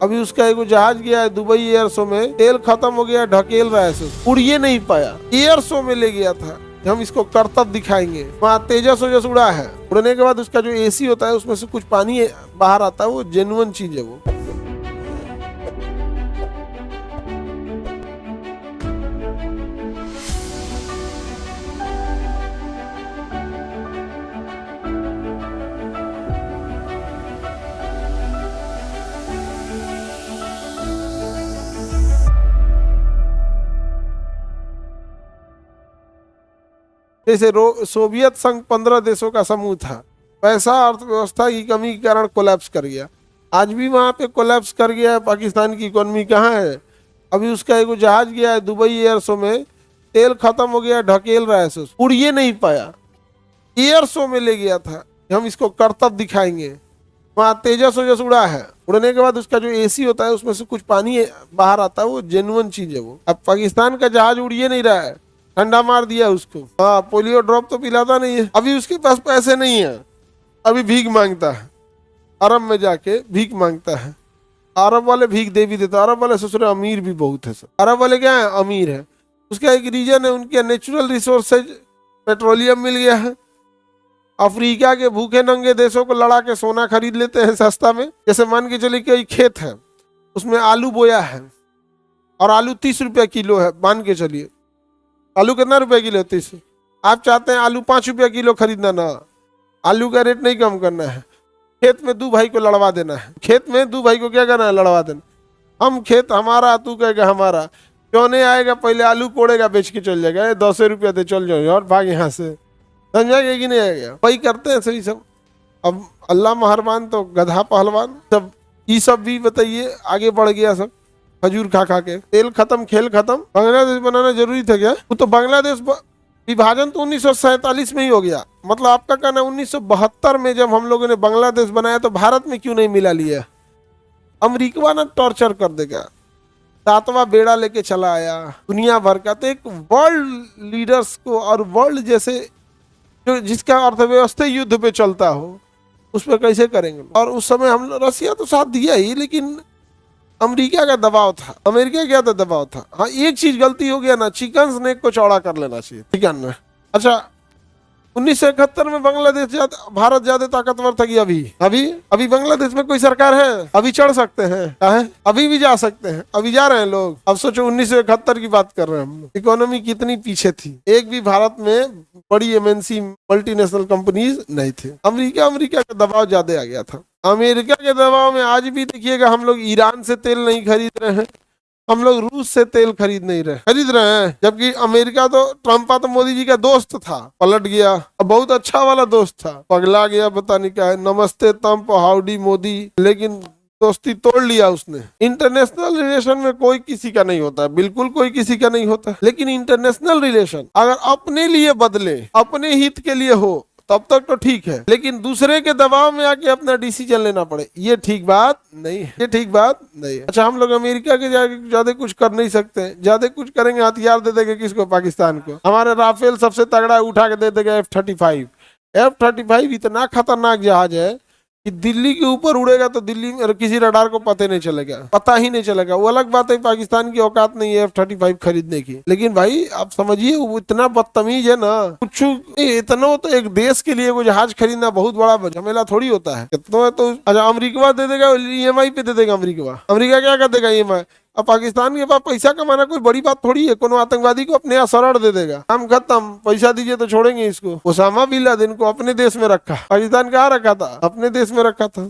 अभी उसका एक जहाज गया है दुबई एयर शो में, तेल खत्म हो गया, ढकेल रहा है, उड़िए नहीं पाया, एयर शो में ले गया था, हम इसको करतब दिखाएंगे। वहाँ तेजस ओजस उड़ा है, उड़ने के बाद उसका जो एसी होता है उसमें से कुछ पानी बाहर आता है, वो जेन्युइन चीज है वो। जैसे सोवियत संघ 15 देशों का समूह था, पैसा अर्थव्यवस्था की कमी के कारण कोलैप्स कर गया। आज भी वहां पे कोलैप्स कर गया है। पाकिस्तान की इकोनॉमी कहाँ है? अभी उसका एक जहाज गया है दुबई एयर शो में, तेल खत्म हो गया, ढकेल रहा है, उड़िए नहीं पाया, एयर शो में ले गया था, हम इसको करतब दिखाएंगे। वहाँ तेजस ओजस उड़ा है, उड़ने के बाद उसका जो एसी होता है उसमें से कुछ पानी बाहर आता है, वो जेन्युइन चीज है वो। अब पाकिस्तान का जहाज उड़िए नहीं रहा है, ठंडा मार दिया उसको। हाँ, पोलियो ड्रॉप तो पिलाता नहीं है। अभी उसके पास पैसे नहीं है, अभी भीख मांगता है, अरब में जाके भीख मांगता है। अरब वाले भीख दे भी देता, अरब वाले ससुर अमीर भी बहुत है। सब अरब वाले क्या है? अमीर है। उसका एक रीजन है, उनके नेचुरल रिसोर्सेज, पेट्रोलियम मिल गया है। अफ्रीका के भूखे नंगे देशों को लड़ा के सोना खरीद लेते हैं सस्ता में। जैसे मान के चलिए कि खेत है, उसमें आलू बोया है और आलू 30 रुपया किलो है, मान के चलिए। आलू कितना रुपया किलो? 30। आप चाहते हैं आलू 5 रुपया किलो खरीदना ना, आलू का रेट नहीं कम करना है, खेत में 2 भाई को लड़वा देना है। खेत में 2 भाई को क्या करना है? लड़वा देना। हम खेत हमारा, तू कहेगा हमारा, क्यों नहीं आएगा? पहले आलू कोड़ेगा, बेच के चल जाएगा, 10 रुपया दे चल जाओ और भाग यहाँ से, समझाएगा कि नहीं आएगा? वही करते हैं सही सब। अब अल्लाह मेहरबान तो गधा पहलवान सब, ये सब भी बताइए आगे बढ़ गया सब, खजूर खा खा के। तेल खत्म, खेल खत्म। बांग्लादेश बनाना जरूरी था क्या? वो तो बांग्लादेश विभाजन तो 1947 में ही हो गया। मतलब आपका कहना 1972 में जब हम लोगों ने बांग्लादेश बनाया तो भारत में क्यों नहीं मिला लिया? अमेरिका ना टॉर्चर कर देगा, 7वां बेड़ा लेके चला आया दुनिया भर का। तो एक वर्ल्ड लीडर्स को और वर्ल्ड जैसे जो जिसका अर्थव्यवस्था युद्ध पे चलता हो, उस पर कैसे करेंगे? और उस समय हम रसिया तो साथ दिया ही, लेकिन अमेरिका का दबाव था। अमेरिका क्या था? दबाव था। हाँ, एक चीज गलती हो गया ना, चिकन स्नैक को चौड़ा कर लेना चाहिए चिकन में। अच्छा, 1971 में बांग्लादेश भारत ज्यादा ताकतवर था कि अभी? अभी बांग्लादेश में कोई सरकार है? अभी चढ़ सकते हैं, है? अभी भी जा सकते हैं, अभी जा रहे हैं लोग। अब सोचो 1971 की बात कर रहे हैं हम। इकोनॉमी कितनी पीछे थी, एक भी भारत में बड़ी एमएनसी मल्टीनेशनल कंपनीज नहीं थे। अमेरिका का दबाव ज्यादा आ गया था। अमेरिका के दबाव में आज भी देखिएगा, हम लोग ईरान से तेल नहीं खरीद रहे हैं, हम लोग रूस से तेल खरीद रहे हैं। जबकि अमेरिका तो ट्रम्प तो मोदी जी का दोस्त था, पलट गया। अब बहुत अच्छा वाला दोस्त था, पगला गया, पता नहीं क्या है। नमस्ते ट्रम्प, हाउडी मोदी, लेकिन दोस्ती तोड़ लिया उसने। इंटरनेशनल रिलेशन में कोई किसी का नहीं होता, बिल्कुल कोई किसी का नहीं होता। लेकिन इंटरनेशनल रिलेशन अगर अपने लिए बदले, अपने हित के लिए हो, तब तक तो ठीक है। लेकिन दूसरे के दबाव में आके अपना डिसीजन लेना पड़े, ये ठीक बात नहीं है, ये ठीक बात नहीं है। अच्छा, हम लोग अमेरिका के ज्यादा कुछ कर नहीं सकते। ज्यादा कुछ करेंगे, हथियार दे देंगे किसको? पाकिस्तान को। हमारे राफेल सबसे तगड़ा उठा के दे देगा F-35। F-35 इतना खतरनाक जहाज है कि दिल्ली के ऊपर उड़ेगा तो दिल्ली में किसी रडार को पता ही नहीं चलेगा। वो अलग बात है, पाकिस्तान की औकात नहीं है F-35 खरीदने की। लेकिन भाई आप समझिए, वो इतना बदतमीज है ना, कुछ इतना। तो एक देश के लिए वो जहाज खरीदना बहुत बड़ा झमेला थोड़ी होता है। कितना है तो अच्छा, अमेरिका दे देगा, EMI पे दे देगा। अमेरिका क्या कर देगा? EMI। अब पाकिस्तान के पास पैसा कमाना कोई बड़ी बात थोड़ी है। कोनो आतंकवादी को अपने यहाँ शरण दे देगा, काम खत्म, पैसा दीजिए तो छोड़ेंगे इसको। ओसामा बिन लादेन को अपने देश में रखा, पाकिस्तान कहाँ रखा था? अपने देश में रखा था।